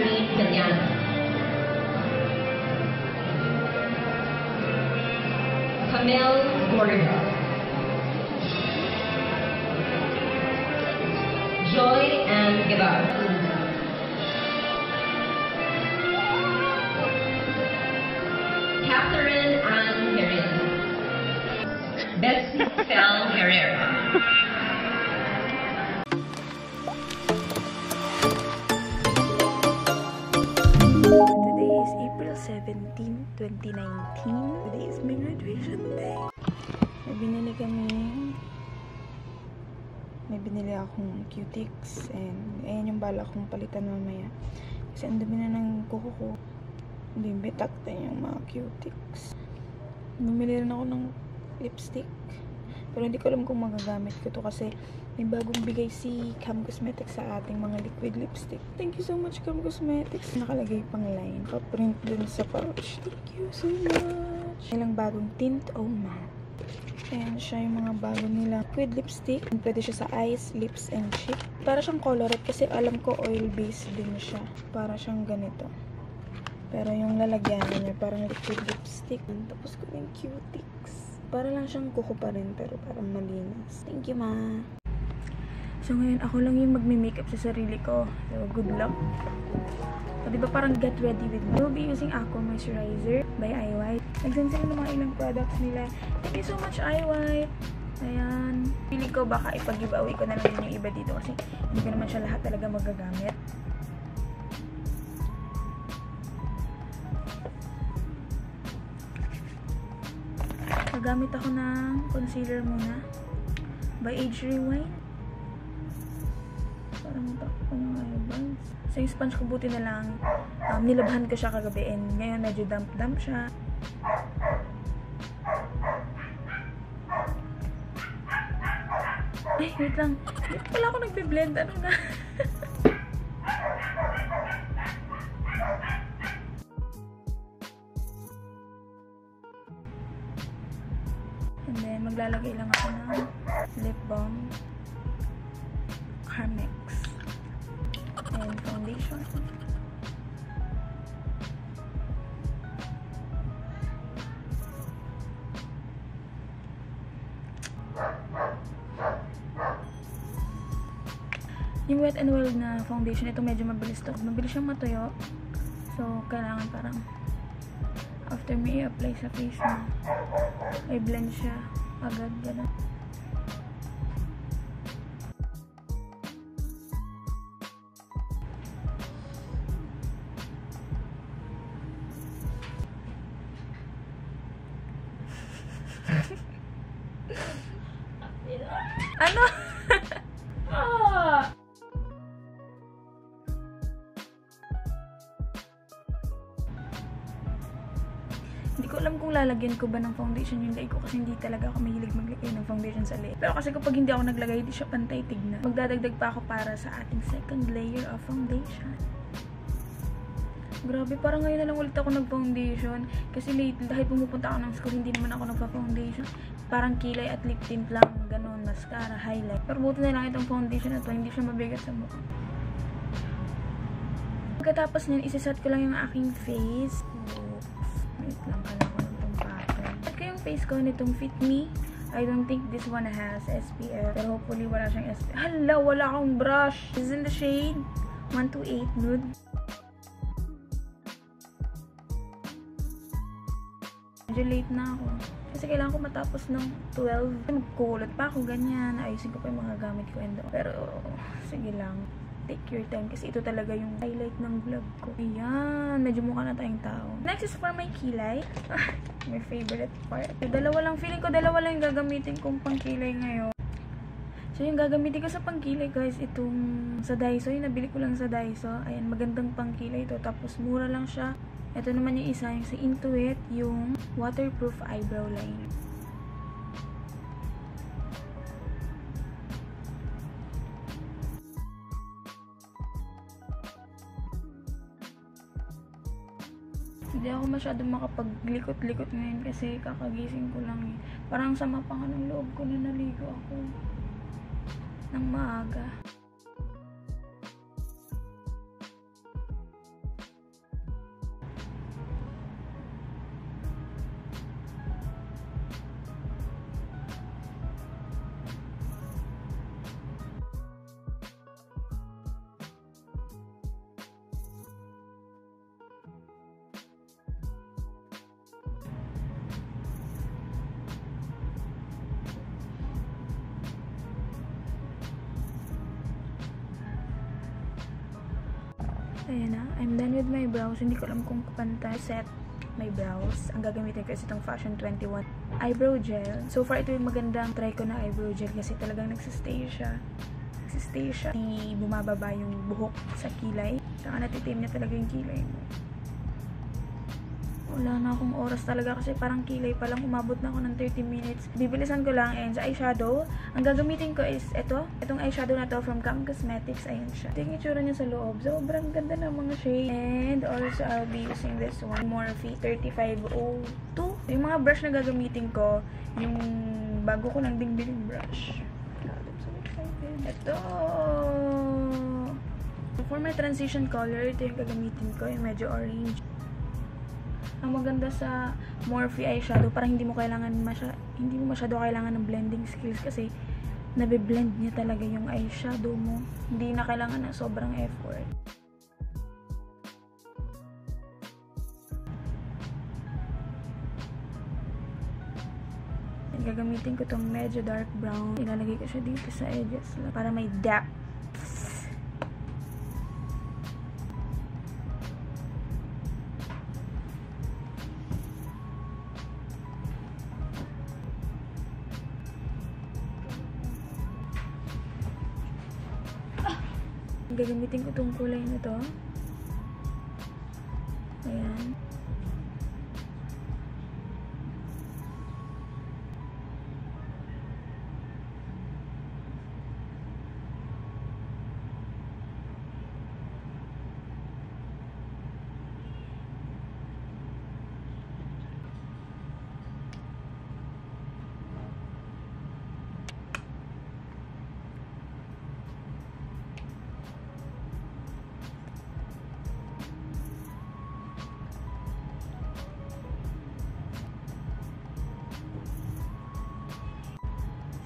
Anthony Villano. Camille Gordo. Joy Ann Guevara. Catherine Ann Herrera. Betsy Fel Herrera. Today is April 17, 2019. Today is my graduation day. May binili akong cutics and ayan yung bala kong palitan mamaya. Kasi ang dami na ng kuko ko. Hindi bitak na yung mga cutics. Bumili rin ako ng lipstick. Pero hindi ko alam kung magagamit ko to kasi may bagong bigay si Cam Cosmetics sa ating mga liquid lipstick. Thank you so much, Cam Cosmetics. Nakalagay pang line. Pa-print dun sa pouch. Thank you so much. Ilang bagong tint o matte. Ayan siya yung mga bago nila liquid lipstick. Pwede siya sa eyes, lips, and cheek. Para siyang colorette kasi alam ko oil-based din siya. Para siyang ganito. Pero yung lalagyan niya parang liquid lipstick. Tapos ko yung cutics. Para lang siyang kuko pa rin pero parang malinis. Thank you, ma. So ngayon ako lang yung magme-makeup sa sarili ko. So good luck. So diba parang get ready with me. We'll be using Aqua Moisturizer by iWhite. Nag-send sila ng mga ilang products nila. Thank you so much, iWhite. Ayan. Pili ko baka ipag-giveaway ko na lang din yung iba dito kasi hindi ko naman siya lahat talaga magagamit. Nagamit ako ng concealer muna by Age Rewind. Parang matakot ko ng eyeballs. So yung sponge ko buti na lang nilabhan ko siya kagabi and ngayon medyo damp siya. Ay, wait lang. Wala ako nagbe-blend. Ano na? And then, maglalagay lang ako ng lip balm, Carmex, and foundation. Yung Wet n Wild na foundation, ito medyo mabilis to. Mabilis siyang matuyo. So, kailangan parang after me i-apply sa face mo, i-blend siya agad, gano'n. Ano? Hindi ko alam kung lalagyan ko ba ng foundation yung leg ko kasi hindi talaga ako mahilig maglagay ng foundation sa leg. Pero kasi kapag hindi ako naglagay, hindi siya pantay tignan. Magdadagdag pa ako para sa ating second layer of foundation. Grabe, parang ngayon na lang ulit ako nag-foundation. Kasi lately, dahil pumupunta ako ng school, hindi naman ako nagpa-foundation. Parang kilay at lip tint lang, ganun, mascara, highlight. Pero buti na lang itong foundation na to, hindi siya mabigat sa mukha. Pagkatapos niyan, isasat ko lang yung aking face. Wait lang, kala ko itong pattern. At ko yung face ko nitong Fit Me. I don't think this one has SPF. Pero hopefully wala siyang SPF. Hala, wala akong brush. This is in the shade 128 Nude. Medyo late na ako. Kasi kailangan ko matapos ng 12. Magkukulot pa ako, ganyan. Ayusin ko pa yung mga gamit ko. Pero, sige lang. Take your time. Kasi ito talaga yung highlight ng vlog ko. Ayan. Medyo mukha na tayong tao. Next is for my kilay. My favorite part. Feeling ko dalawa lang yung gagamitin kong pangkilay ngayon. So, yung gagamitin ko sa pangkilay, guys, itong sa Daiso. Yung nabili ko lang sa Daiso. Ayan, magandang pangkilay ito. Tapos, mura lang siya. Ito naman yung isa, yung sa Intuit, yung waterproof eyebrow liner. Hindi ako masyadong makapaglikot-likot ngayon kasi kakagising ko lang eh. Parang sama pa nga ng loob ko na naligo ako ng maaga. Ayan na. I'm done with my brows. Hindi ko alam kung panta set my brows. Ang gagamitin ko is itong Fashion 21 eyebrow gel. So far, ito yung magandang try ko na eyebrow gel kasi talagang nagsistay siya. Hindi bumababa yung buhok sa kilay. Saka natitim niya talaga yung kilay mo. Wala na akong oras talaga kasi parang kilay pa lang. Umabot na ako ng 30 minutes. Bibilisan ko lang. And sa eyeshadow, ang gagamitin ko is ito. Itong eyeshadow na to from Cam Cosmetics. Ayan siya. Ito yung itsura niya sa loob. Sobrang ganda ng mga shade. And also, I'll be using this one. Morphe 3502. Yung mga brush na gagamitin ko, yung bago ko lang ding biling brush. God, I'm so excited. Ito! For my transition color, ito yung gagamitin ko. Yung medyo orange. Ang maganda sa Morphe eyeshadow, parang hindi mo masyado kailangan ng blending skills kasi nabe-blend niya talaga yung eyeshadow mo. Hindi na kailangan ng sobrang effort. Gagamitin ko tong medyo dark brown. Ilalagay ko siya dito sa edges para may depth. Gagamitin ko itong kulay na to. Ayan.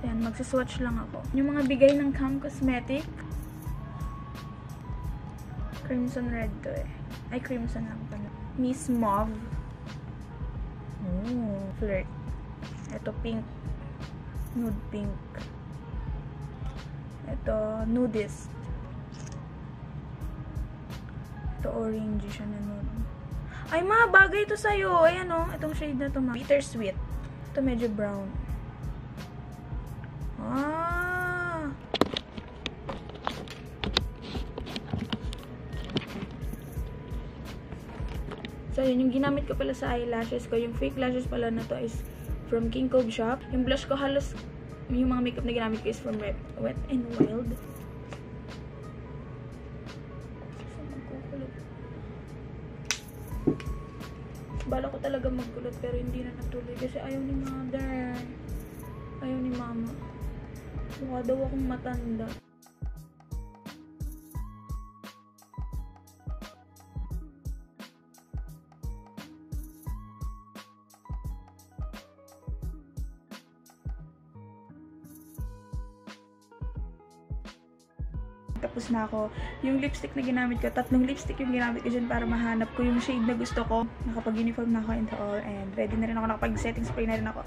Ayan, magsaswatch lang ako. Yung mga bigay ng Cam Cosmetic. Crimson red to eh. Ay, crimson lang pala. Miss Mauve. Flirt. Ito pink. Nude pink. Ito nudist. Ito orange siya na nude. Ay, mga bagay ito sa'yo. Ayan o. Itong shade na ito. Bittersweet. Ito medyo brown. So, yun, yung ginamit ko pala sa eyelashes ko, yung fake lashes pala na to is from King Cove Shop. Yung blush ko halos, yung mga makeup na ginamit ko is from Wet n Wild. So, magkukulot. Bala ko talaga magkulot pero hindi na natuloy kasi ayaw ni mother. Ayaw ni mama. Mukha daw akong matanda. Tapos na ako. Yung lipstick na ginamit ko, 3 lipstick yung ginamit ko dyan para mahanap ko yung shade na gusto ko. Nakapag-uniform na ako and all. And ready na rin ako, nakapag-setting spray na rin ako.